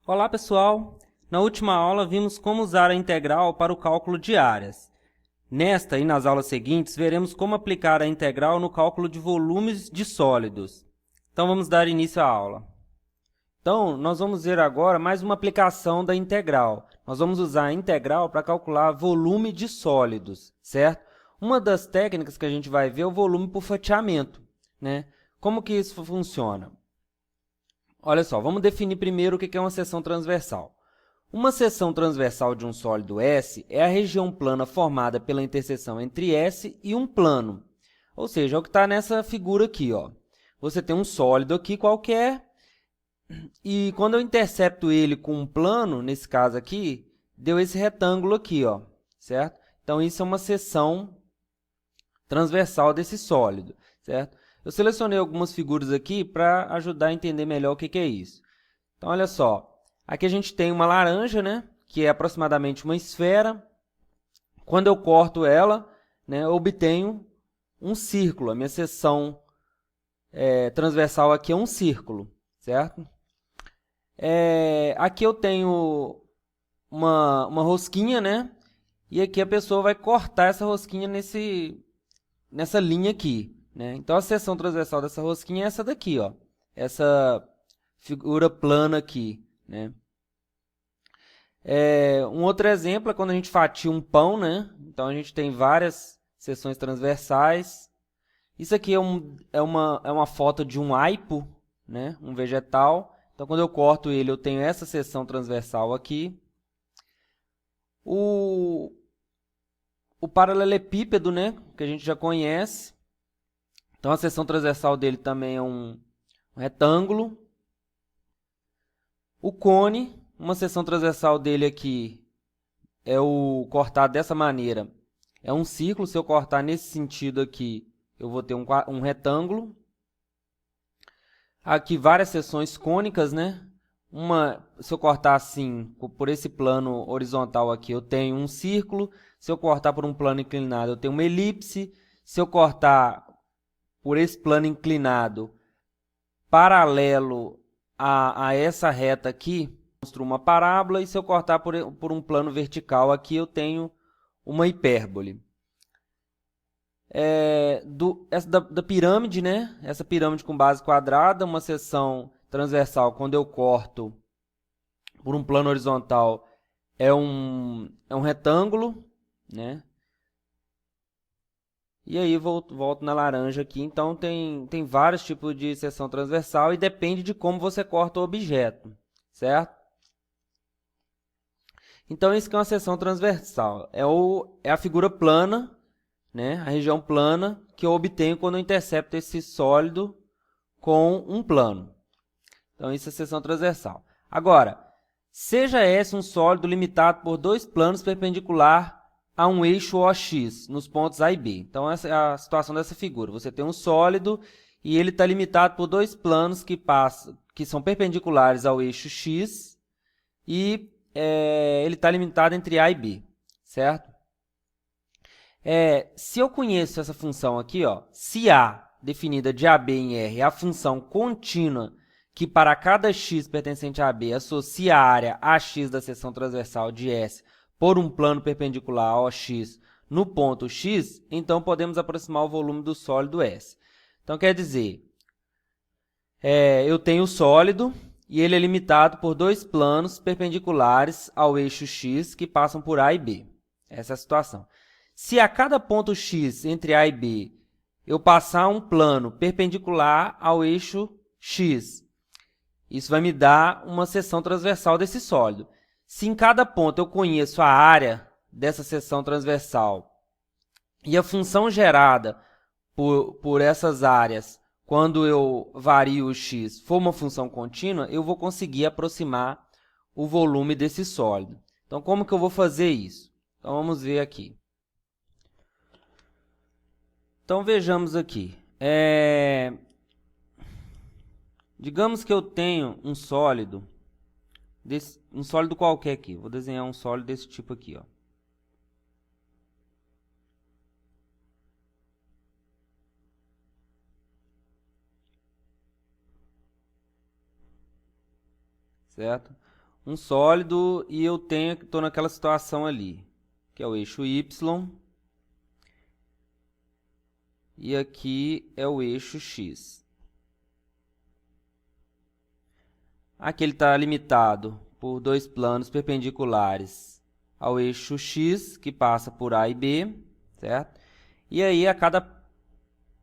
Olá pessoal, na última aula vimos como usar a integral para o cálculo de áreas. Nesta e nas aulas seguintes veremos como aplicar a integral no cálculo de volumes de sólidos. Então vamos dar início à aula. Então nós vamos ver agora mais uma aplicação da integral. Nós vamos usar a integral para calcular volume de sólidos, certo? Uma das técnicas que a gente vai ver é o volume por fatiamento, né? Como que isso funciona? Olha só, vamos definir primeiro o que é uma seção transversal. Uma seção transversal de um sólido S é a região plana formada pela interseção entre S e um plano. Ou seja, é o que está nessa figura aqui, ó. Você tem um sólido aqui qualquer, e quando eu intercepto ele com um plano, nesse caso aqui, deu esse retângulo aqui, ó, certo? Então, isso é uma seção transversal desse sólido, certo? Eu selecionei algumas figuras aqui para ajudar a entender melhor o que é isso. Então, olha só. Aqui a gente tem uma laranja, né, que é aproximadamente uma esfera. Quando eu corto ela, né, eu obtenho um círculo. A minha seção transversal aqui é um círculo, certo? Aqui eu tenho uma rosquinha, né? E aqui a pessoa vai cortar essa rosquinha nessa linha aqui, né? Então, a seção transversal dessa rosquinha é essa daqui, ó. Essa figura plana aqui, né? Um outro exemplo é quando a gente fatia um pão, né? Então, a gente tem várias seções transversais. Isso aqui é uma foto de um aipo, né? Um vegetal. Então, quando eu corto ele, eu tenho essa seção transversal aqui. O paralelepípedo, né? Que a gente já conhece. Então, a seção transversal dele também é um retângulo. O cone, uma seção transversal dele aqui é o cortado dessa maneira. É um círculo, se eu cortar nesse sentido aqui, eu vou ter um retângulo. Aqui várias seções cônicas, né? Se eu cortar assim, por esse plano horizontal aqui, eu tenho um círculo. Se eu cortar por um plano inclinado, eu tenho uma elipse. Se eu cortar por esse plano inclinado, paralelo a essa reta aqui, construo uma parábola. E se eu cortar por um plano vertical aqui, eu tenho uma hipérbole. Da pirâmide, né? Essa pirâmide com base quadrada, uma seção transversal, quando eu corto por um plano horizontal, é um retângulo, né? E aí, volto na laranja aqui. Então, tem vários tipos de seção transversal e depende de como você corta o objeto, certo? Então, isso que é uma seção transversal. É a figura plana, né? A região plana que eu obtenho quando eu intercepto esse sólido com um plano. Então, isso é seção transversal. Agora, seja S um sólido limitado por dois planos perpendicular a um eixo OX nos pontos A e B. Então, essa é a situação dessa figura. Você tem um sólido e ele está limitado por dois planos que são perpendiculares ao eixo X e ele está limitado entre A e B, certo? Se eu conheço essa função aqui, ó, se A, definida de AB em R, é a função contínua que para cada x pertencente a B associa a área AX da seção transversal de S por um plano perpendicular ao OX no ponto X, então podemos aproximar o volume do sólido S. Então, quer dizer, eu tenho o sólido e ele é limitado por dois planos perpendiculares ao eixo X que passam por A e B. Essa é a situação. Se a cada ponto X entre A e B eu passar um plano perpendicular ao eixo X, isso vai me dar uma seção transversal desse sólido. Se em cada ponto eu conheço a área dessa seção transversal e a função gerada por essas áreas, quando eu vario o x, for uma função contínua, eu vou conseguir aproximar o volume desse sólido. Então, como que eu vou fazer isso? Então, vamos ver aqui. Então, vejamos aqui. Digamos que eu tenho um sólido qualquer aqui. Vou desenhar um sólido desse tipo aqui, ó. Certo? um sólido e eu estou naquela situação ali, que é o eixo Y, e aqui é o eixo X. Aqui ele está limitado por dois planos perpendiculares ao eixo X, que passa por A e B, certo? E aí, a cada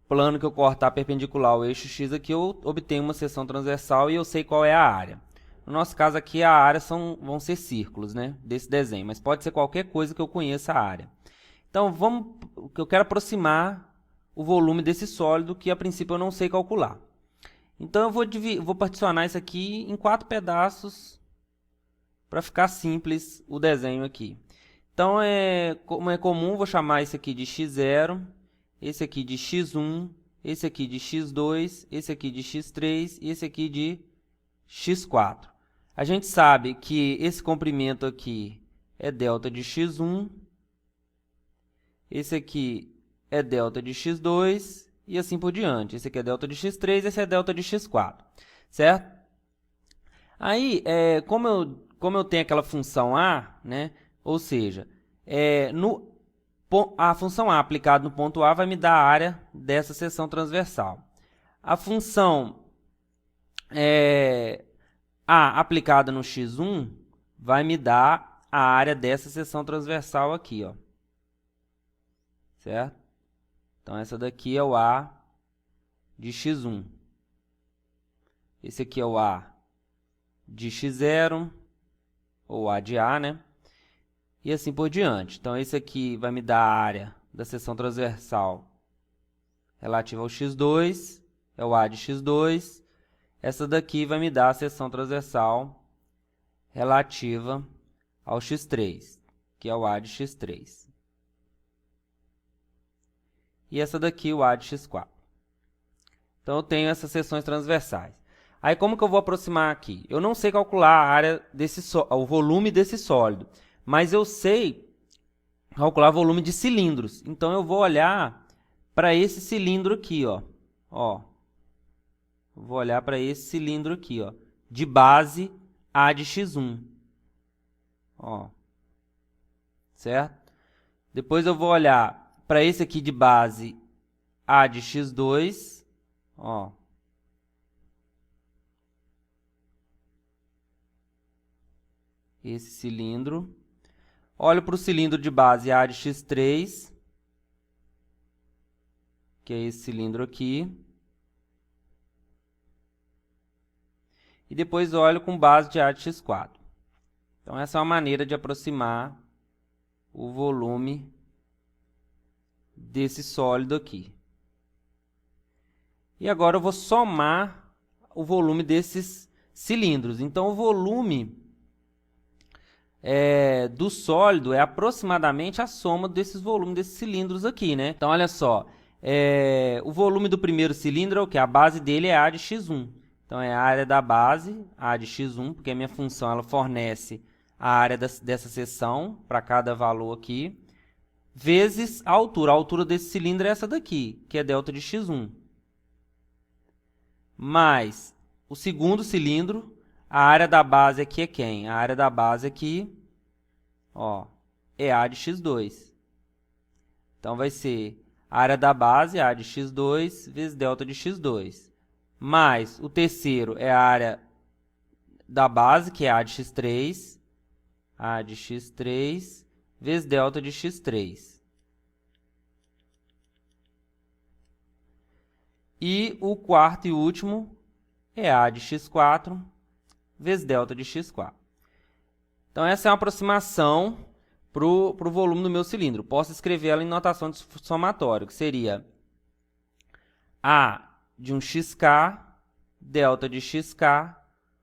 plano que eu cortar perpendicular ao eixo X aqui, eu obtenho uma seção transversal e eu sei qual é a área. No nosso caso aqui, a área vão ser círculos, né, desse desenho, mas pode ser qualquer coisa que eu conheça a área. Então, eu quero aproximar o volume desse sólido que, a princípio, eu não sei calcular. Então, eu vou particionar isso aqui em 4 pedaços para ficar simples o desenho aqui. Então, como é comum, vou chamar esse aqui de x0, esse aqui de x1, esse aqui de x2, esse aqui de x3 e esse aqui de x4. A gente sabe que esse comprimento aqui é delta de x1, esse aqui é delta de x2 e assim por diante. Esse aqui é delta de x3, esse é delta de x4, certo? Aí, como eu tenho aquela função A, né? Ou seja, a função A aplicada no ponto A vai me dar a área dessa seção transversal. A função A aplicada no x1 vai me dar a área dessa seção transversal aqui, ó. Certo? Então, essa daqui é o A de x1. Esse aqui é o A de x0, ou A de A, né? E assim por diante. Então, esse aqui vai me dar a área da seção transversal relativa ao x2, é o A de x2. Essa daqui vai me dar a seção transversal relativa ao x3, que é o A de x3. E essa daqui, o A de x4. Então, eu tenho essas seções transversais. Aí, como que eu vou aproximar aqui? Eu não sei calcular a área o volume desse sólido, mas eu sei calcular o volume de cilindros. Então, eu vou olhar para esse cilindro aqui, ó. Vou olhar para esse cilindro aqui, ó, de base A de x1. Ó. Certo? Depois eu vou olhar para esse aqui de base A de x2, ó. Esse cilindro. Olho para o cilindro de base A de x3, que é esse cilindro aqui. E depois olho com base de A de x4. Então, essa é uma maneira de aproximar o volume desse sólido aqui. E agora eu vou somar o volume desses cilindros. Então, o volume do sólido é aproximadamente a soma desses volumes desses cilindros aqui, né? Então, olha só, o volume do primeiro cilindro é o que? A base dele é A de x1. Então, é a área da base, A de x1, porque a minha função ela fornece a área dessa seção para cada valor aqui, vezes a altura. A altura desse cilindro é essa daqui, que é delta de x1. Mais o segundo cilindro, a área da base aqui é quem? A área da base aqui, ó, é A de x2. Então, vai ser a área da base, A de x2, vezes delta de x2. Mais o terceiro é a área da base, que é A de x3. A de x3, vezes delta de x3. E o quarto e último é A de x4, vezes delta de x4. Então, essa é uma aproximação para o volume do meu cilindro. Posso escrever ela em notação de somatório, que seria A de um xk, delta de xk,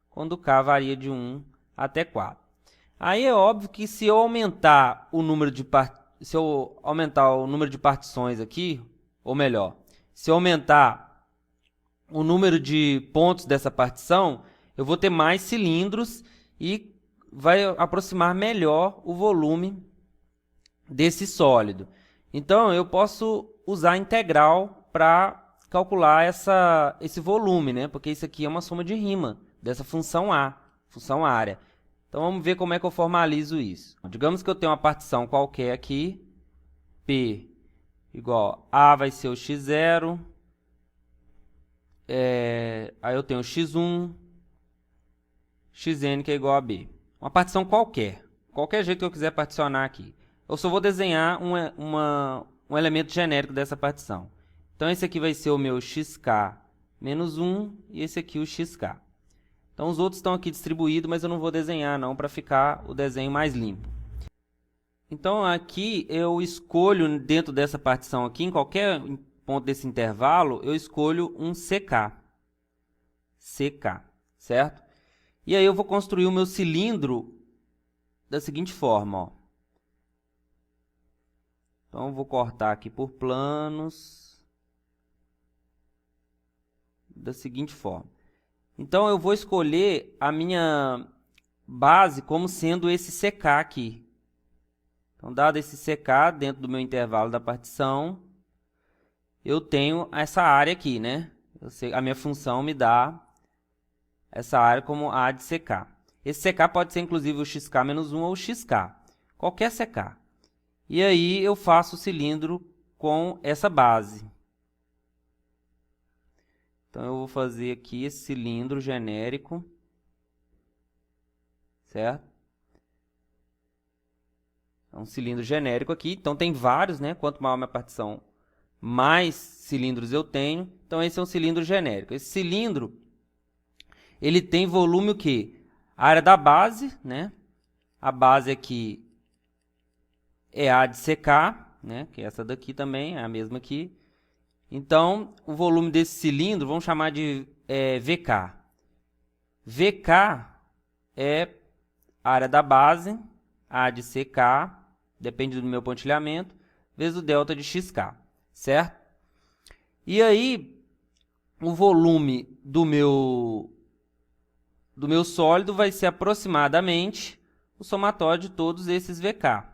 quando k varia de 1 até 4. Aí é óbvio que se eu aumentar o número de partições aqui, ou melhor, se eu aumentar o número de pontos dessa partição, eu vou ter mais cilindros e vai aproximar melhor o volume desse sólido. Então, eu posso usar a integral para calcular esse volume, né? Porque isso aqui é uma soma de rima dessa função A, função área. Então, vamos ver como é que eu formalizo isso. Digamos que eu tenho uma partição qualquer aqui, P igual A vai ser o x0, aí eu tenho x1, xn que é igual a B. Uma partição qualquer jeito que eu quiser particionar aqui. Eu só vou desenhar um elemento genérico dessa partição. Então, esse aqui vai ser o meu xk menos 1 e esse aqui o xk. Então, os outros estão aqui distribuídos, mas eu não vou desenhar não para ficar o desenho mais limpo. Então, aqui eu escolho dentro dessa partição aqui, em qualquer ponto desse intervalo, eu escolho um CK. CK, certo? E aí eu vou construir o meu cilindro da seguinte forma, ó. Então, eu vou cortar aqui por planos da seguinte forma. Então, eu vou escolher a minha base como sendo esse CK aqui. Então, dado esse CK dentro do meu intervalo da partição, eu tenho essa área aqui, né? A minha função me dá essa área como A de CK. Esse CK pode ser, inclusive, o xk menos 1 ou o xk. Qualquer CK. E aí, eu faço o cilindro com essa base. Então, eu vou fazer aqui esse cilindro genérico. Certo? É um cilindro genérico aqui. Então, tem vários, né? Quanto maior a minha partição, mais cilindros eu tenho. Então, esse é um cilindro genérico. Esse cilindro, ele tem volume o quê? A área da base, né? A base aqui é A de CK, né? Que é essa daqui também, é a mesma aqui. Então, o volume desse cilindro, vamos chamar de VK. VK é a área da base, A de CK, depende do meu pontilhamento, vezes o delta de XK, certo? E aí, o volume do meu sólido vai ser aproximadamente o somatório de todos esses VK,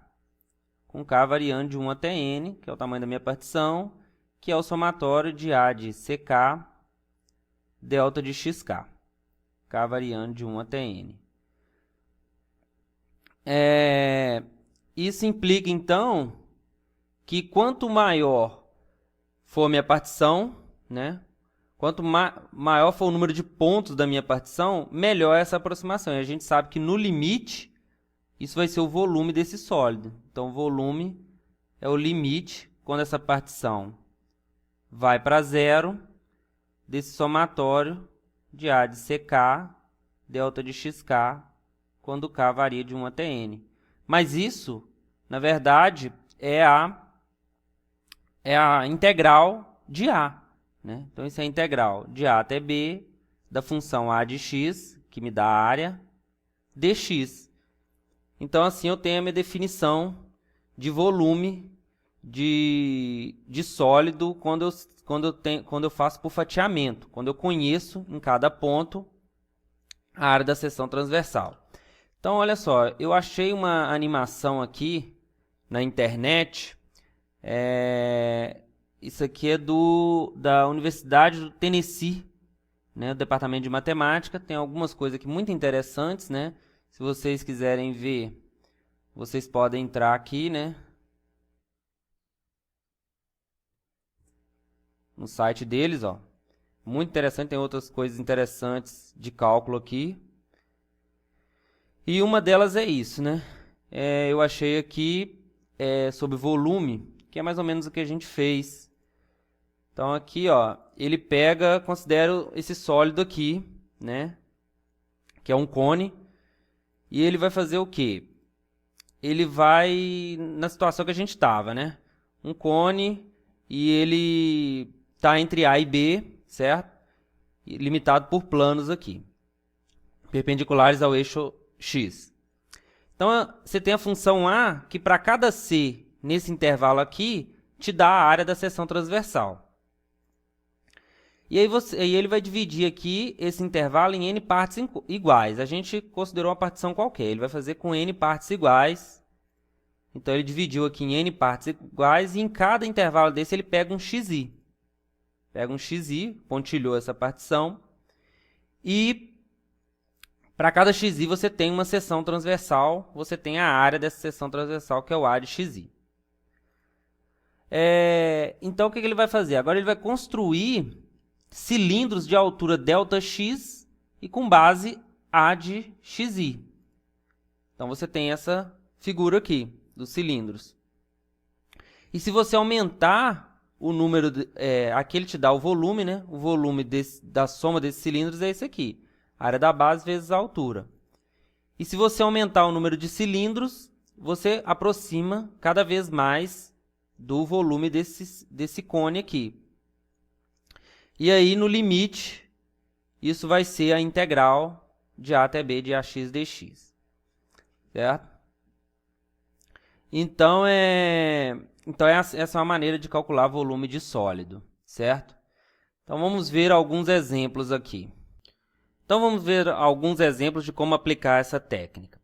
com K variando de 1 até N, que é o tamanho da minha partição, que é o somatório de A de CK, delta de XK, K variando de 1 até N. Isso implica, então, que quanto maior for a minha partição, né? Quanto maior for o número de pontos da minha partição, melhor é essa aproximação. E a gente sabe que, no limite, isso vai ser o volume desse sólido. Então, o volume é o limite, quando essa partição vai para zero, desse somatório de A de CK, delta de XK, quando K varia de 1 até N. Mas isso, na verdade, é a integral de A. Né? Então, isso é a integral de A até B da função A de x, que me dá a área, dx. Então, assim, eu tenho a minha definição de volume de sólido quando eu faço por fatiamento, quando eu conheço em cada ponto a área da seção transversal. Então, olha só, eu achei uma animação aqui na internet. Isso aqui é da Universidade do Tennessee, né, do Departamento de Matemática. Tem algumas coisas aqui muito interessantes, né? Se vocês quiserem ver, vocês podem entrar aqui, né, no site deles, ó. Muito interessante, tem outras coisas interessantes de cálculo aqui. E uma delas é isso, né? Eu achei aqui sobre volume, que é mais ou menos o que a gente fez. Então, aqui, ó, ele considera esse sólido aqui, né? Que é um cone. E ele vai fazer o quê? Ele vai na situação que a gente estava, né? Um cone e ele está entre A e B, certo? E limitado por planos aqui, perpendiculares ao eixo x. Então, você tem a função A, que para cada C nesse intervalo aqui, te dá a área da seção transversal. E aí ele vai dividir aqui esse intervalo em n partes iguais. A gente considerou uma partição qualquer, ele vai fazer com n partes iguais. Então, ele dividiu aqui em n partes iguais e em cada intervalo desse ele pega um xi. Pega um xi, pontilhou essa partição e Para cada xi, você tem uma seção transversal, você tem a área dessa seção transversal, que é o A de xi. Então, o que ele vai fazer? Agora ele vai construir cilindros de altura ΔX e com base A de xi. Então, você tem essa figura aqui, dos cilindros. E se você aumentar o número, aqui ele te dá o volume, né? O volume da soma desses cilindros é esse aqui. A área da base vezes a altura. E se você aumentar o número de cilindros, você aproxima cada vez mais do volume desse cone aqui. E aí, no limite, isso vai ser a integral de A até B de AX dx. Certo? Então, essa é uma maneira de calcular volume de sólido. Certo? Então, vamos ver alguns exemplos aqui. Então, vamos ver alguns exemplos de como aplicar essa técnica.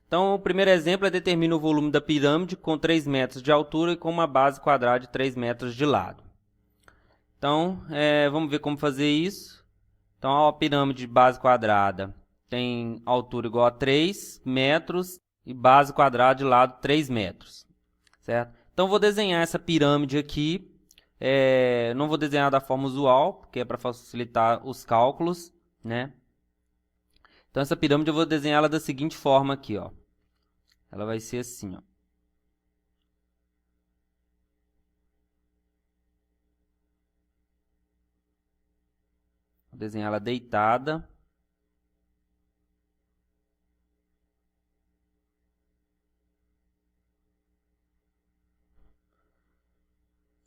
Então, o primeiro exemplo é determina o volume da pirâmide com 3 metros de altura e com uma base quadrada de 3 metros de lado. Então, vamos ver como fazer isso. Então, a pirâmide de base quadrada tem altura igual a 3 metros e base quadrada de lado 3 metros. Certo? Então, vou desenhar essa pirâmide aqui. Não vou desenhar da forma usual, porque é para facilitar os cálculos, né? Então, essa pirâmide eu vou desenhar ela da seguinte forma aqui, ó. Ela vai ser assim, ó. Vou desenhar ela deitada.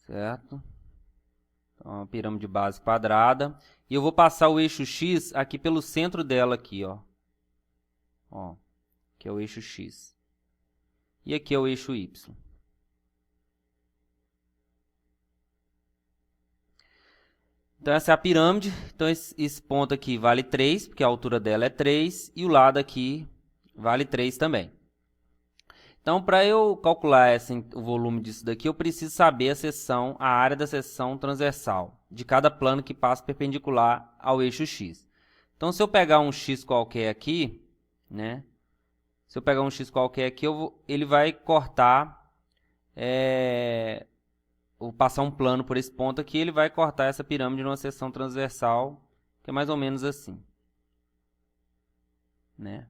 Certo? Então, uma pirâmide de base quadrada. E eu vou passar o eixo X aqui pelo centro dela aqui, ó. Ó, que é o eixo X. E aqui é o eixo Y. Então, essa é a pirâmide. Então, esse ponto aqui vale 3, porque a altura dela é 3. E o lado aqui vale 3 também. Então, para eu calcular o volume disso daqui, eu preciso saber a área da seção transversal de cada plano que passa perpendicular ao eixo X. Então, se eu pegar um X qualquer aqui, né? Se eu pegar um X qualquer aqui, ele vai cortar, vou passar um plano por esse ponto aqui, ele vai cortar essa pirâmide numa seção transversal, que é mais ou menos assim, né?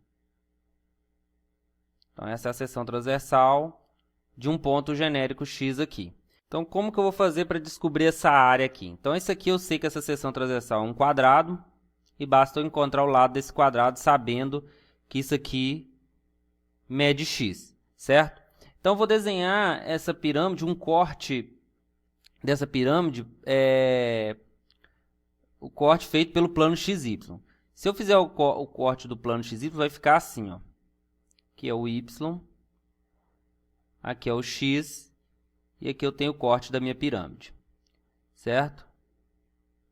Então, essa é a seção transversal de um ponto genérico X aqui. Então, como que eu vou fazer para descobrir essa área aqui? Então, esse aqui eu sei que essa seção transversal é um quadrado, e basta eu encontrar o lado desse quadrado sabendo que isso aqui mede x, certo? Então, eu vou desenhar essa pirâmide, um corte dessa pirâmide, o corte feito pelo plano XY. Se eu fizer o corte do plano XY, vai ficar assim, ó. Aqui é o Y, aqui é o X, e aqui eu tenho o corte da minha pirâmide, certo?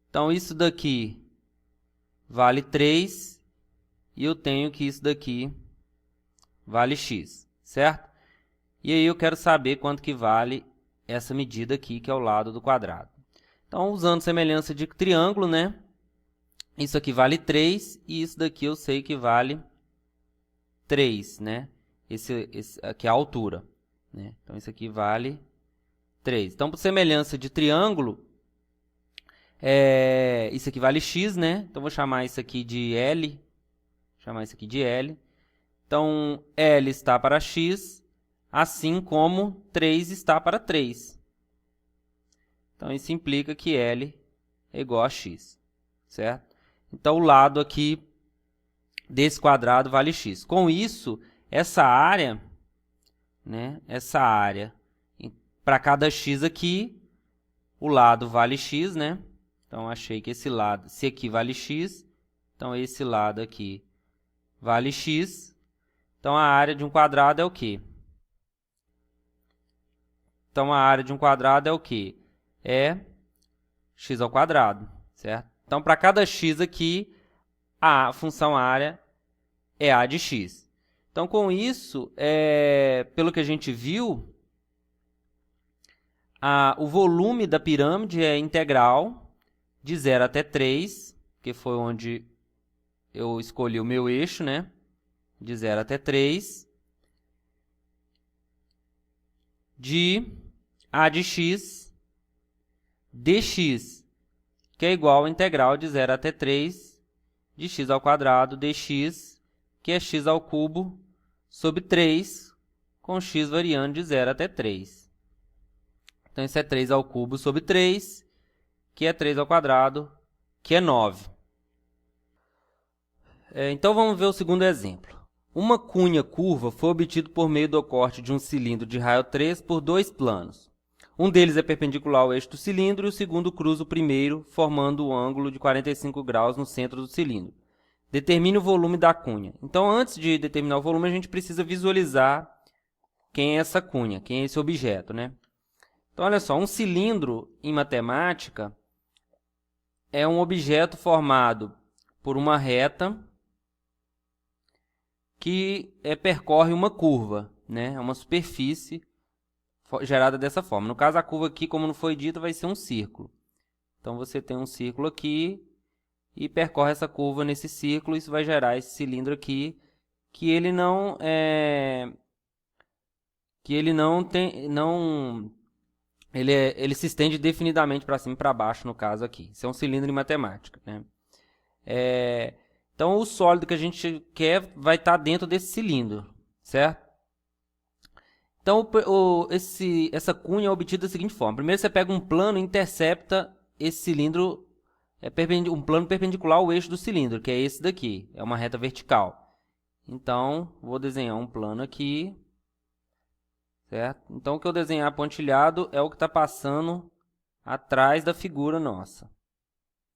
Então, isso daqui vale 3, e eu tenho que isso daqui vale x, certo? E aí eu quero saber quanto que vale essa medida aqui, que é o lado do quadrado. Então, usando semelhança de triângulo, né? Isso aqui vale 3, e isso daqui eu sei que vale 3, né? Esse aqui é a altura, né? Então, isso aqui vale 3. Então, por semelhança de triângulo, isso aqui vale x, né? Então, vou chamar isso aqui de L. Vou chamar isso aqui de L. Então, L está para x, assim como 3 está para 3. Então, isso implica que L é igual a x, certo? Então, o lado aqui desse quadrado vale x. Com isso, essa área, né? Essa área, para cada x aqui, o lado vale x, né? Então, achei que esse lado, se aqui vale x, então esse lado aqui vale x. Então, a área de um quadrado é o quê? Então, a área de um quadrado é o quê? É x ao quadrado, certo? Então, para cada x aqui, a função área é a de x. Então, com isso, pelo que a gente viu, o volume da pirâmide é integral de 0 até 3, que foi onde eu escolhi o meu eixo, né? De 0 até 3. De a de x dx, que é igual à integral de 0 até 3 de x ao quadrado dx, que é x ao cubo sobre 3, com x variando de 0 até 3. Então, isso é 3 ao cubo sobre 3, que é 3 ao quadrado, que é 9. Então, vamos ver o segundo exemplo. Uma cunha curva foi obtida por meio do corte de um cilindro de raio 3 por dois planos. Um deles é perpendicular ao eixo do cilindro e o segundo cruza o primeiro, formando o ângulo de 45 graus no centro do cilindro. Determine o volume da cunha. Então, antes de determinar o volume, a gente precisa visualizar quem é essa cunha, quem é esse objeto, né? Então, olha só, um cilindro em matemática é um objeto formado por uma reta que percorre uma curva, né? É uma superfície gerada dessa forma. No caso, a curva aqui, como não foi dito, vai ser um círculo. Então, você tem um círculo aqui e percorre essa curva nesse círculo. Isso vai gerar esse cilindro aqui, que ele não ele se estende definidamente para cima e para baixo, no caso aqui. Isso é um cilindro em matemática, né? Então, o sólido que a gente quer vai estar dentro desse cilindro, certo? Então, essa cunha é obtida da seguinte forma. Primeiro, você pega um plano e intercepta esse cilindro, um plano perpendicular ao eixo do cilindro, que é esse daqui. É uma reta vertical. Então, vou desenhar um plano aqui, certo? Então, o que eu desenhar pontilhado é o que está passando atrás da figura nossa.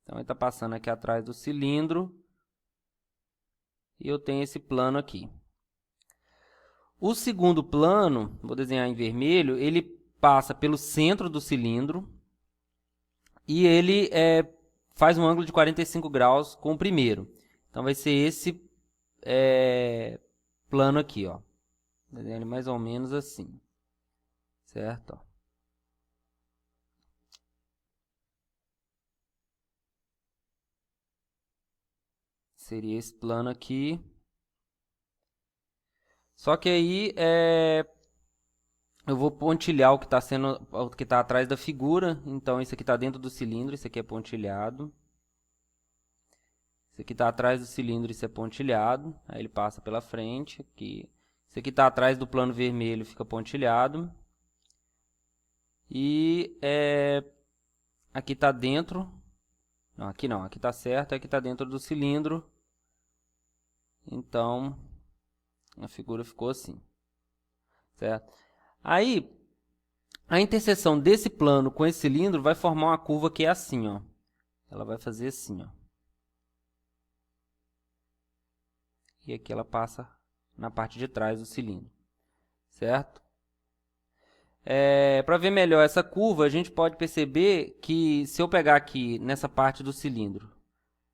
Então, ele está passando aqui atrás do cilindro. E eu tenho esse plano aqui. O segundo plano, vou desenhar em vermelho, ele passa pelo centro do cilindro e ele faz um ângulo de 45 graus com o primeiro. Então, vai ser esse plano aqui, ó. Desenhar ele mais ou menos assim, certo? Seria esse plano aqui. Só que aí eu vou pontilhar o que está atrás da figura. Então, isso aqui está dentro do cilindro, isso aqui é pontilhado. Isso aqui está atrás do cilindro, isso é pontilhado. Aí ele passa pela frente. Aqui. Isso aqui está atrás do plano vermelho, fica pontilhado. E aqui está dentro. Não, aqui está certo. Aqui está dentro do cilindro. Então, a figura ficou assim. Certo? Aí, a interseção desse plano com esse cilindro vai formar uma curva que é assim, ó. Ela vai fazer assim, ó. E aqui ela passa na parte de trás do cilindro, certo? Para ver melhor essa curva, a gente pode perceber que se eu pegar aqui nessa parte do cilindro,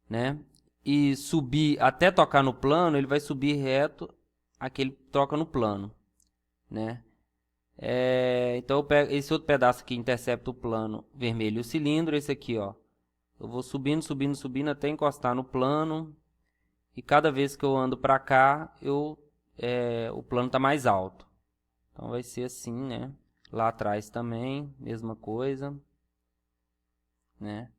né, e subir até tocar no plano, ele vai subir reto, aqui ele toca no plano, né? Então eu pego esse outro pedaço aqui, intercepta o plano vermelho e o cilindro, esse aqui, ó, eu vou subindo, subindo, subindo até encostar no plano. E cada vez que eu ando para cá, o plano está mais alto. Então, vai ser assim, né? Lá atrás também, mesma coisa. Né?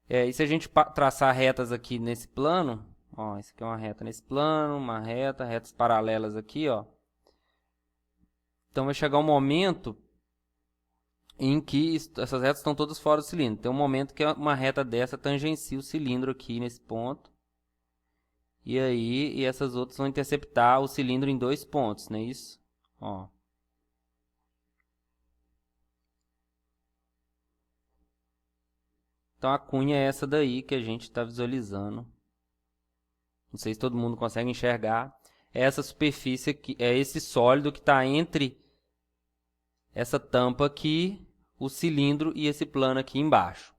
E se a gente traçar retas aqui nesse plano, ó, esse aqui é uma reta nesse plano, uma reta, retas paralelas aqui, ó. Então, vai chegar um momento em que essas retas estão todas fora do cilindro. Tem um momento que uma reta dessa tangencia o cilindro aqui nesse ponto. E aí, essas outras vão interceptar o cilindro em dois pontos, não é isso? Ó. Então, a cunha é essa daí que a gente está visualizando. Não sei se todo mundo consegue enxergar. É essa superfície aqui, é esse sólido que está entre essa tampa aqui, o cilindro e esse plano aqui embaixo.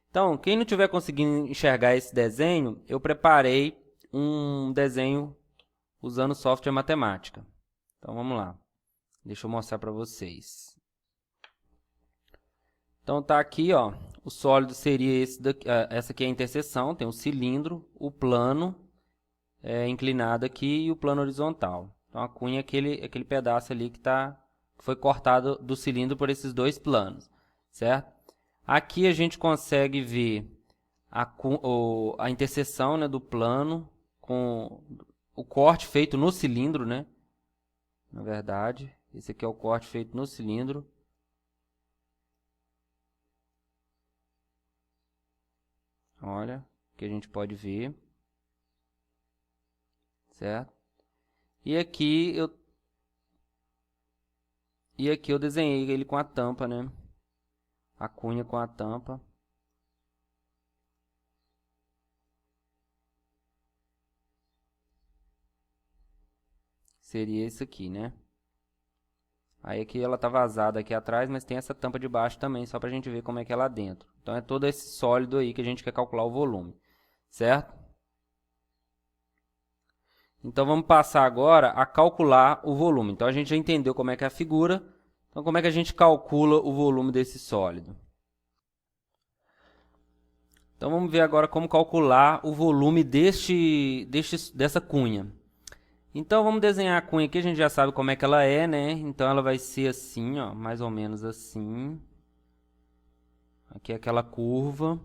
Então, quem não estiver conseguindo enxergar esse desenho, eu preparei um desenho usando software matemática. Então, vamos lá. Deixa eu mostrar para vocês. Então tá aqui, ó, o sólido seria esse daqui, essa aqui é a interseção, tem o cilindro, o plano inclinado aqui e o plano horizontal. Então a cunha é aquele pedaço ali que foi cortado do cilindro por esses dois planos, certo? Aqui a gente consegue ver a interseção, né, do plano com o corte feito no cilindro, né? Na verdade, esse aqui é o corte feito no cilindro. Olha, que a gente pode ver, certo? E aqui eu desenhei ele com a tampa, né? A cunha com a tampa. Seria esse aqui, né? Aí aqui ela tá vazada aqui atrás, mas tem essa tampa de baixo também, só pra gente ver como é que é lá dentro. Então é todo esse sólido aí que a gente quer calcular o volume, certo? Então vamos passar agora a calcular o volume. Então a gente já entendeu como é que é a figura. Então como é que a gente calcula o volume desse sólido? Então vamos ver agora como calcular o volume dessa cunha. Então vamos desenhar a cunha aqui, a gente já sabe como é que ela é, né? Então ela vai ser assim, ó, mais ou menos assim. Aqui é aquela curva.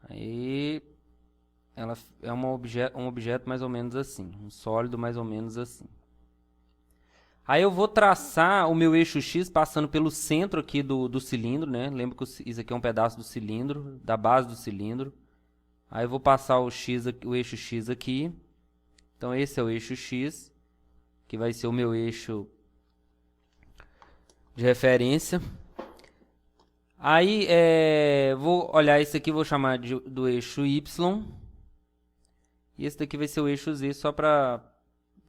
Aí ela é um objeto mais ou menos assim, um sólido mais ou menos assim. Aí eu vou traçar o meu eixo X passando pelo centro aqui do cilindro, né? Lembra que isso aqui é um pedaço do cilindro, da base do cilindro. Aí eu vou passar o eixo X aqui. Então esse é o eixo X, que vai ser o meu eixo de referência. Aí vou olhar esse aqui, vou chamar do eixo Y. E esse daqui vai ser o eixo Z, só para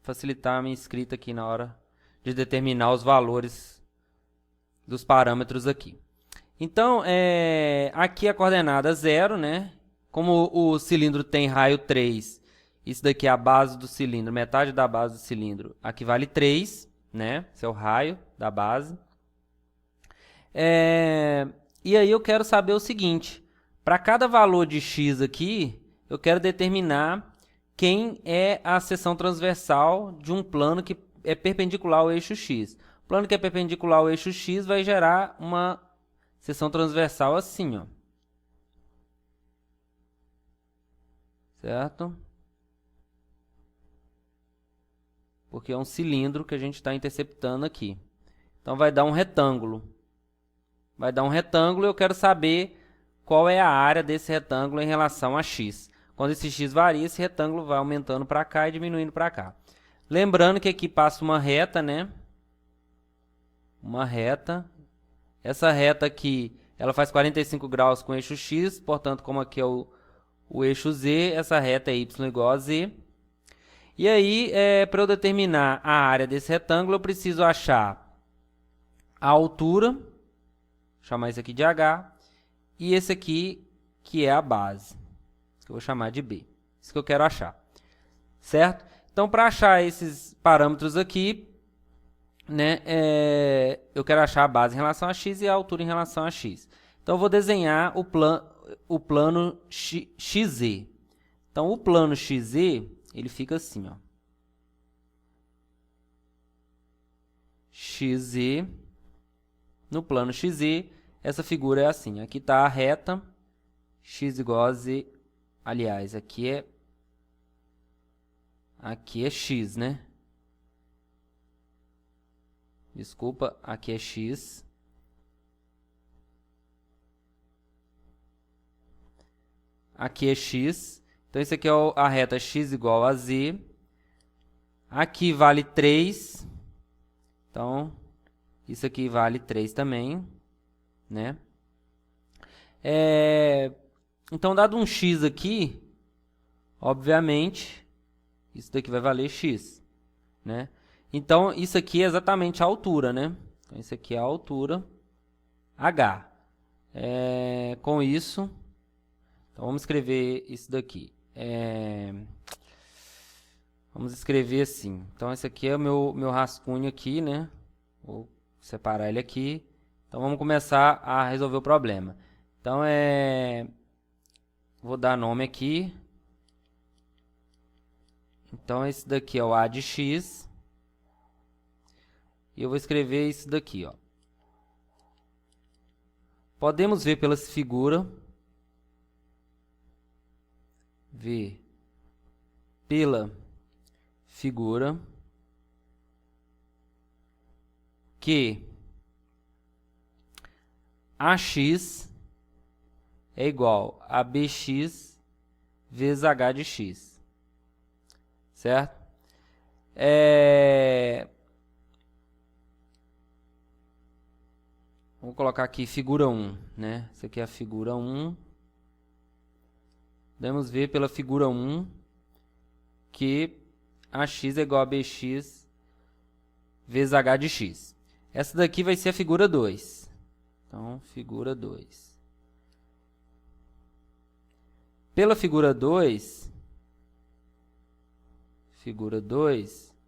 facilitar a minha escrita aqui na hora de determinar os valores dos parâmetros aqui. Então, aqui a coordenada 0, né? Como o cilindro tem raio 3, isso daqui é a base do cilindro, metade da base do cilindro, aqui vale 3, né? Esse é o raio da base. E aí eu quero saber o seguinte, para cada valor de x aqui, eu quero determinar quem é a seção transversal de um plano que é perpendicular ao eixo x. O plano que é perpendicular ao eixo x vai gerar uma seção transversal assim, ó. Certo? Porque é um cilindro que a gente está interceptando aqui. Então vai dar um retângulo. Vai dar um retângulo e eu quero saber qual é a área desse retângulo em relação a x. Quando esse x varia, esse retângulo vai aumentando para cá e diminuindo para cá. Lembrando que aqui passa uma reta, né? Uma reta. Essa reta aqui, ela faz 45 graus com o eixo x, portanto, como aqui é o eixo z, essa reta é y igual a z. E aí, para eu determinar a área desse retângulo, eu preciso achar a altura, vou chamar isso aqui de h, e esse aqui, que é a base, que eu vou chamar de b. Isso que eu quero achar, certo? Então, para achar esses parâmetros aqui, né, eu quero achar a base em relação a x e a altura em relação a x. Então, eu vou desenhar o plano XZ. Então, o plano XZ, ele fica assim, ó. XZ, no plano XZ, essa figura é assim. Aqui está a reta, x igual a z. Aliás, aqui é x, né? Desculpa, aqui é x. Aqui é x. Então, isso aqui é a reta x igual a z. Aqui vale 3. Então, isso aqui vale 3 também, né? Então, dado um x aqui, obviamente, isso daqui vai valer x, né? Então, isso aqui é exatamente a altura, né? Então, isso aqui é a altura h. Com isso, então vamos escrever isso daqui. Vamos escrever assim. Então, esse aqui é o meu rascunho aqui, né? Vou separar ele aqui. Então, vamos começar a resolver o problema. Então, vou dar nome aqui. Então, esse daqui é o A de x. E eu vou escrever isso daqui, ó. Podemos ver pela figura. Ver pela figura que AX é igual a BX vezes H de x. Certo? Vamos colocar aqui figura 1, né? Essa aqui é a figura 1. Podemos ver pela figura 1 que AX é igual a BX vezes H de x. Essa daqui vai ser a figura 2. Então, figura 2. Pela figura 2,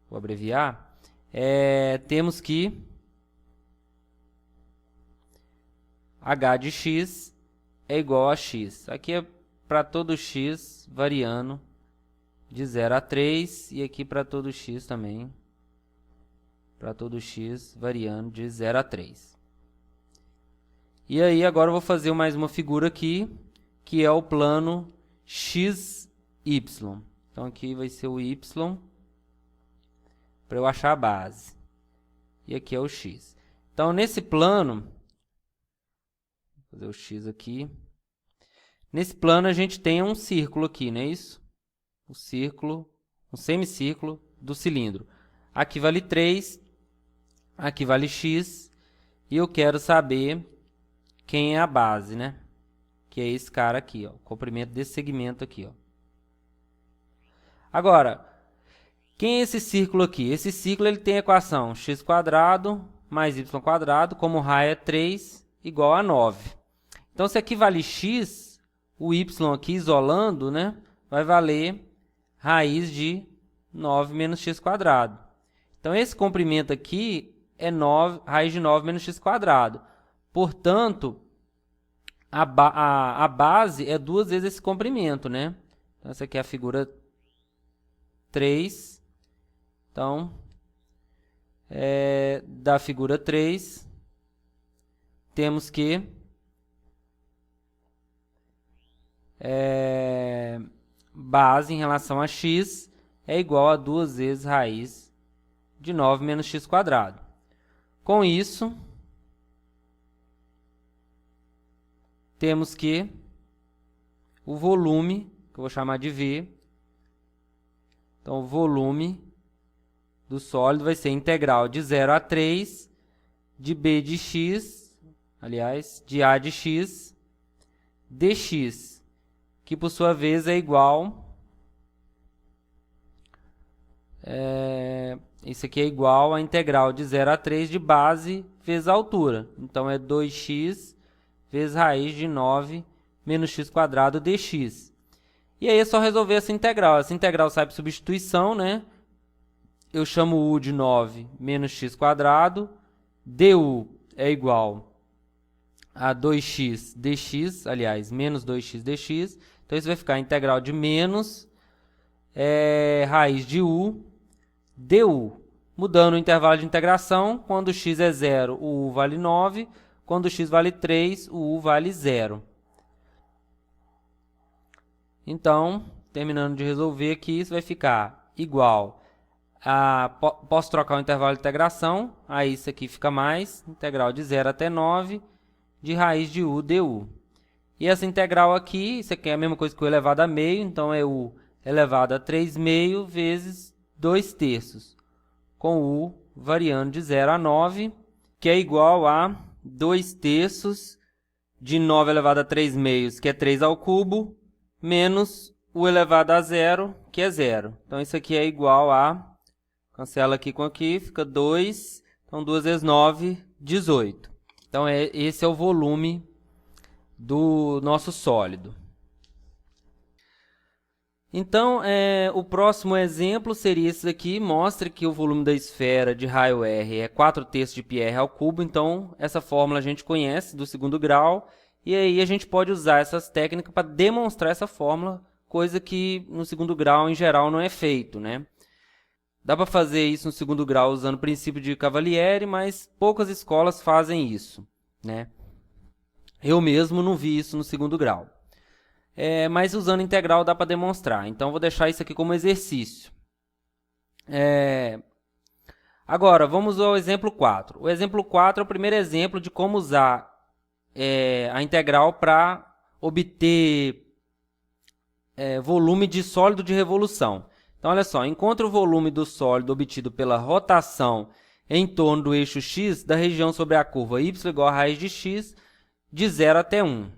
vou abreviar, temos que H de x é igual a x. Aqui é para todo x variando de 0 a 3 e aqui para todo x também, para todo x variando de 0 a 3. E aí agora eu vou fazer mais uma figura aqui, que é o plano XY. Então aqui vai ser o y para eu achar a base. E aqui é o x. Então nesse plano, vou fazer o x aqui. Nesse plano a gente tem um círculo aqui, não é isso? O círculo, um semicírculo do cilindro. Aqui vale 3, aqui vale x, e eu quero saber quem é a base, né? Que é esse cara aqui, ó, o comprimento desse segmento aqui, ó. Agora, quem é esse círculo aqui? Esse círculo ele tem a equação x² mais y², como o raio é 3, igual a 9. Então, se aqui vale x, o y aqui isolando, né, vai valer raiz de 9 menos x². Então, esse comprimento aqui é raiz de 9 menos x². Portanto, a base é 2 vezes esse comprimento, né? Então, essa aqui é a figura 3. Então, da figura 3, temos que base em relação a x é igual a 2 vezes raiz de 9 menos x². Com isso, temos que o volume, que eu vou chamar de V, então o volume do sólido vai ser integral de 0 a 3 de B de x, aliás, de A de x, dx, que por sua vez é igual, isso aqui é igual a integral de 0 a 3 de base vezes a altura. Então, é 2x vezes raiz de 9 menos x² dx. E aí é só resolver essa integral. Essa integral sai por substituição, né? Eu chamo u de 9 menos x². Du é igual a 2x dx, aliás, menos 2x dx. Então, isso vai ficar a integral de menos raiz de u du. Mudando o intervalo de integração, quando x é 0, o u vale 9. Quando x vale 3, o u vale 0. Então, terminando de resolver aqui, isso vai ficar igual a... Posso trocar o intervalo de integração, aí isso aqui fica mais, integral de 0 até 9, de raiz de u du. E essa integral aqui, isso aqui é a mesma coisa que o elevado a meio, então é u elevado a 3 meio vezes 2 terços, com u variando de 0 a 9, que é igual a 2 terços de 9 elevado a 3 meios, que é 3 ao cubo, menos o elevado a 0, que é 0. Então, isso aqui é igual a, cancela aqui com aqui, fica 2, então 2 vezes 9, 18. Então, esse é o volume do nosso sólido. Então, o próximo exemplo seria esse aqui, mostra que o volume da esfera de raio R é 4/3 de πr ao cubo, então essa fórmula a gente conhece do segundo grau, e aí a gente pode usar essas técnicas para demonstrar essa fórmula, coisa que no segundo grau em geral não é feito, né? Dá para fazer isso no segundo grau usando o princípio de Cavalieri, mas poucas escolas fazem isso, né? Eu mesmo não vi isso no segundo grau. Mas usando integral dá para demonstrar. Então, vou deixar isso aqui como exercício. Agora, vamos ao exemplo 4. O exemplo 4 é o primeiro exemplo de como usar a integral para obter volume de sólido de revolução. Então, olha só, encontre o volume do sólido obtido pela rotação em torno do eixo x da região sobre a curva y igual a raiz de x de 0 até 1.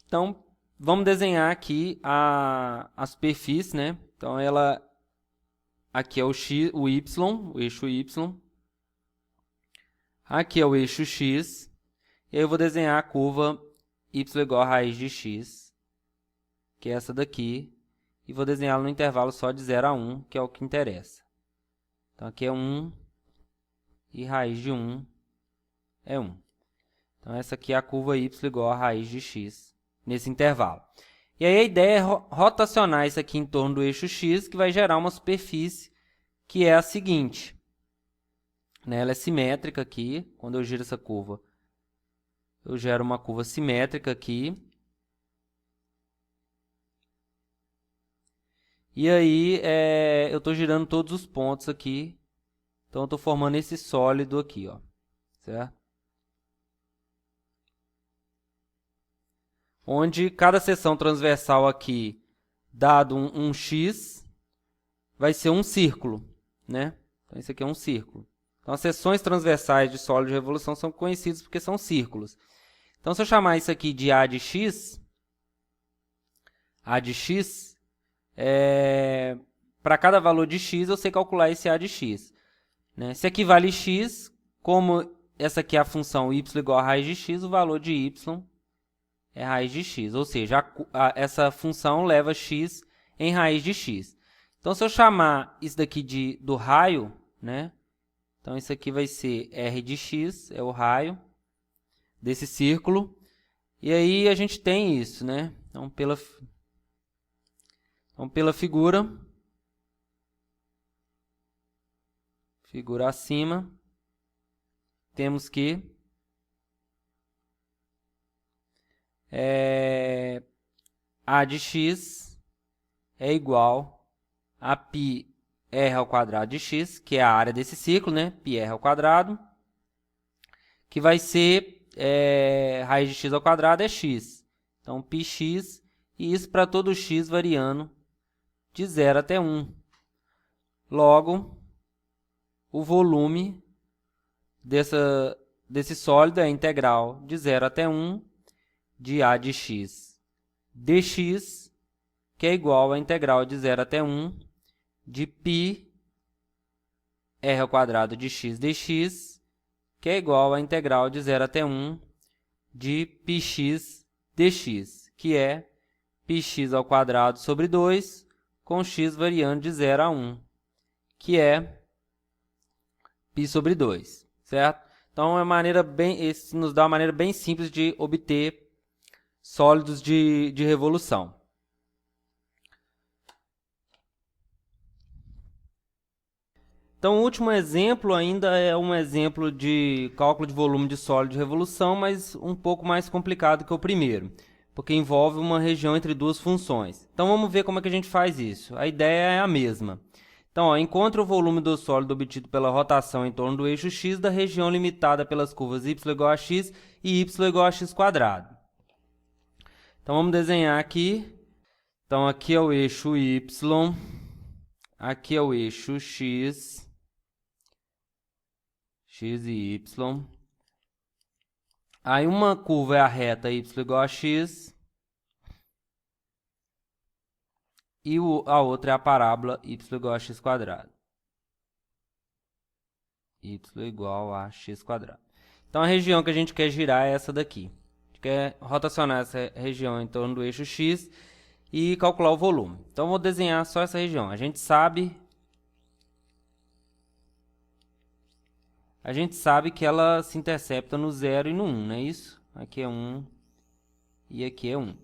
Então, vamos desenhar aqui a superfície, né? Então, aqui é o x, o eixo y. Aqui é o eixo x. E aí eu vou desenhar a curva y igual a raiz de x, que é essa daqui. E vou desenhá-la no intervalo só de 0 a 1, que é o que interessa. Então, aqui é 1 e raiz de 1 é 1. Então, essa aqui é a curva y igual a raiz de x nesse intervalo. E aí a ideia é rotacionar isso aqui em torno do eixo x, que vai gerar uma superfície que é a seguinte. Né? Ela é simétrica aqui. Quando eu giro essa curva, eu gero uma curva simétrica aqui. E aí, eu estou girando todos os pontos aqui. Então, eu estou formando esse sólido aqui, ó, certo? Onde cada seção transversal aqui, dado um x, vai ser um círculo, né? Então, isso aqui é um círculo. Então, as seções transversais de sólido de revolução são conhecidas porque são círculos. Então, se eu chamar isso aqui de A de x, para cada valor de x, eu sei calcular esse A de x. Né? Se aqui vale x, como essa aqui é a função y igual a raiz de x, o valor de y é raiz de x. Ou seja, essa função leva x em raiz de x. Então, se eu chamar isso daqui do raio, né? Então, isso aqui vai ser r de x, é o raio desse círculo. E aí, a gente tem isso, né? Então, pela figura acima, temos que A de x é igual a πr ao quadrado de x, que é a área desse círculo, né? πr ao quadrado, que vai ser raiz de x ao quadrado é x. Então, πx, e isso para todo x variando de 0 até 1. Logo, o volume desse sólido é a integral de 0 até 1 de A de x dx, que é igual à integral de 0 até 1 de πr ao quadrado de x dx, que é igual à integral de 0 até 1 de πx dx, que é πx ao quadrado sobre 2, com x variando de 0 a 1, que é π sobre 2, certo? Então, esse nos dá uma maneira bem simples de obter sólidos de revolução. Então, o último exemplo ainda é um exemplo de cálculo de volume de sólido de revolução, mas um pouco mais complicado que o primeiro, porque envolve uma região entre duas funções. Então, vamos ver como é que a gente faz isso. A ideia é a mesma. Então, ó, encontre o volume do sólido obtido pela rotação em torno do eixo x da região limitada pelas curvas y igual a x e y igual a x quadrado. Então, vamos desenhar aqui. Então, aqui é o eixo y, aqui é o eixo x e y. Aí, uma curva é a reta y igual a x. E a outra é a parábola y igual a x quadrado. Y igual a x quadrado. Então, a região que a gente quer girar é essa daqui. A gente quer rotacionar essa região em torno do eixo x. e calcular o volume. Então, vou desenhar só essa região. A gente sabe que ela se intercepta no 0 e no 1, não é isso? Aqui é 1 e aqui é 1.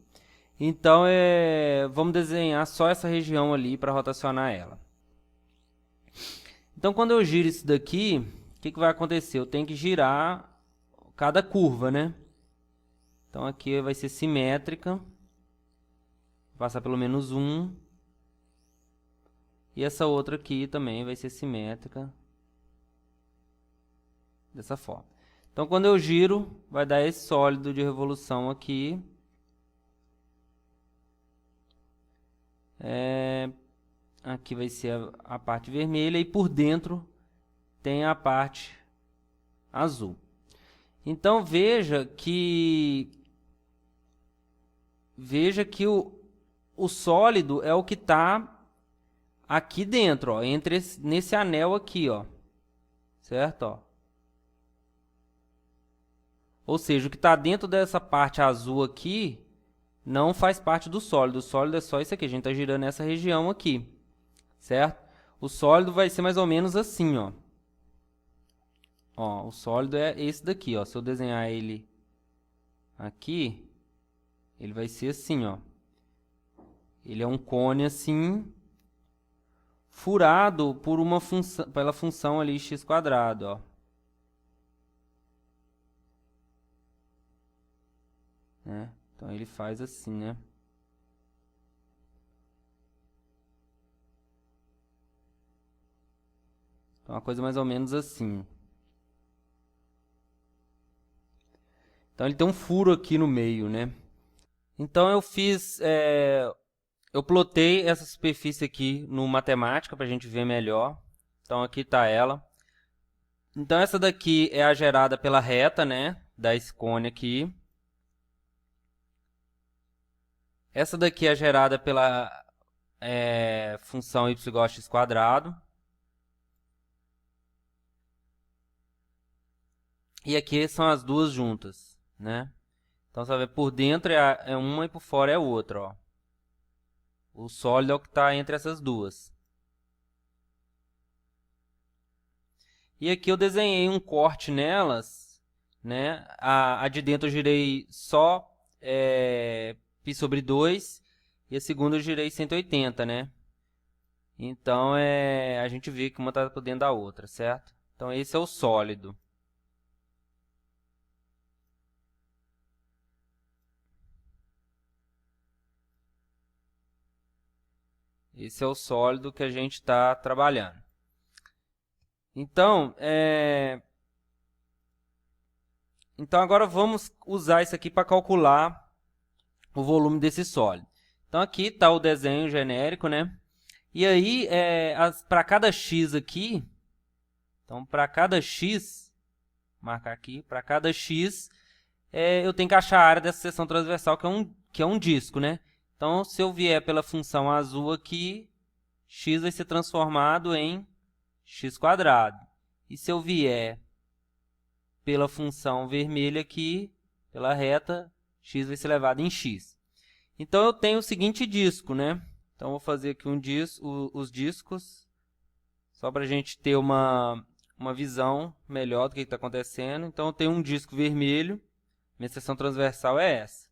Então, vamos desenhar só essa região ali para rotacionar ela. Então, quando eu giro isso daqui, o que vai acontecer? Eu tenho que girar cada curva, né? Então, aqui vai ser simétrica. Passar pelo menos 1. E essa outra aqui também vai ser simétrica. Dessa forma. Então, quando eu giro, vai dar esse sólido de revolução aqui. Aqui vai ser a parte vermelha e por dentro tem a parte azul. Então, veja que o sólido é o que está aqui dentro, ó, nesse anel aqui, ó, certo? Ó. Ou seja, o que está dentro dessa parte azul aqui não faz parte do sólido. O sólido é só isso aqui, a gente está girando essa região aqui, certo? O sólido vai ser mais ou menos assim, ó. Ó, o sólido é esse daqui, ó. Se eu desenhar ele aqui, ele vai ser assim, ó. Ele é um cone assim, furado por uma função, pela função ali x², ó. Né? Então ele faz assim, né? Então uma coisa mais ou menos assim. Então ele tem um furo aqui no meio, né? Então eu eu plotei essa superfície aqui no Matemática para a gente ver melhor. Então aqui está ela. Então essa daqui é a gerada pela reta, né? Da esse cone aqui. Essa daqui é gerada pela função y igual a x². E aqui são as duas juntas, né? Então, você vai ver, por dentro é uma e por fora é outra, ó. O sólido é o que está entre essas duas. E aqui eu desenhei um corte nelas, né? A de dentro eu girei só π/2 e a segunda eu girei 180, né? Então, a gente vê que uma está por dentro da outra, certo? Então, esse é o sólido. Esse é o sólido que a gente está trabalhando. Então, agora vamos usar isso aqui para calcular o volume desse sólido. Então, aqui está o desenho genérico, né? E aí, para cada x aqui, então, para cada x, marcar aqui, para cada x, eu tenho que achar a área dessa seção transversal, que é um disco, né? Então, se eu vier pela função azul aqui, x vai ser transformado em x². E se eu vier pela função vermelha aqui, pela reta, x vai ser levado em x. Então, eu tenho o seguinte disco, né? Então, vou fazer aqui os discos, só para a gente ter uma visão melhor do que está acontecendo. Então, eu tenho um disco vermelho, minha seção transversal é essa.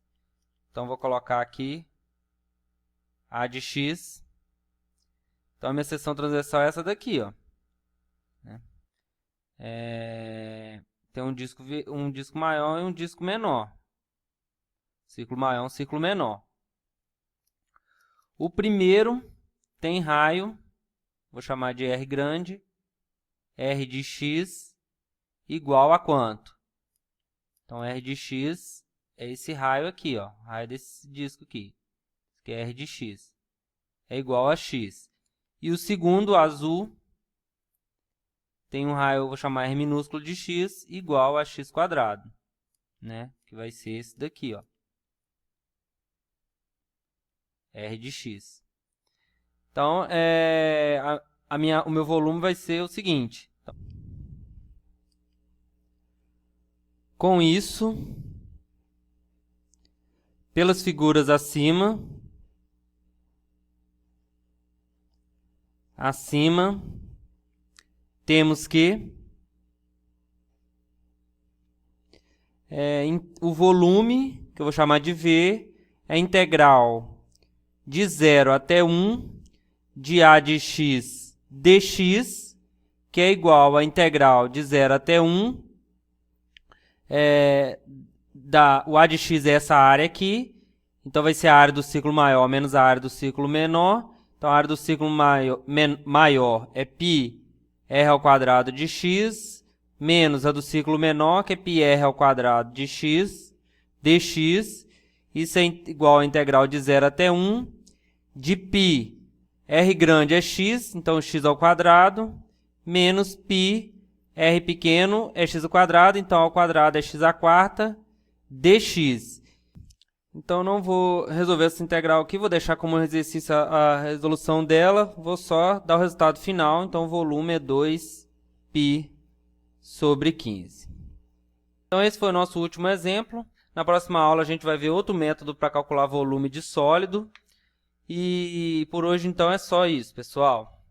Então, vou colocar aqui a de x. Então, a minha seção transversal é essa daqui, ó. Tem um disco maior e um disco menor. Círculo maior e um círculo menor. O primeiro tem raio, vou chamar de R grande, R de x igual a quanto? Então, R de x é esse raio aqui, ó, raio desse disco aqui, que é R de x, é igual a x. E o segundo, azul, tem um raio, vou chamar R minúsculo de x, igual a x², né? Que vai ser esse daqui, ó. R de x. Então, o meu volume vai ser o seguinte. Com isso, pelas figuras acima, acima temos que o volume, que eu vou chamar de V, é integral de 0 até 1 de a de x dx, que é igual à integral de 0 até 1. O a de x é essa área aqui, então vai ser a área do ciclo maior menos a área do ciclo menor. Então, a área do ciclo maior é πr ao quadrado de x, menos a do ciclo menor, que é πr ao quadrado de x dx. Isso é igual à integral de 0 até 1 de π, r grande é x, então x ao quadrado, menos π, r pequeno é x ao quadrado, então ao quadrado é x à quarta, dx. Então, não vou resolver essa integral aqui, vou deixar como exercício a resolução dela, vou só dar o resultado final, então o volume é 2π sobre 15. Então, esse foi o nosso último exemplo. Na próxima aula, a gente vai ver outro método para calcular volume de sólido. E por hoje, então, é só isso, pessoal.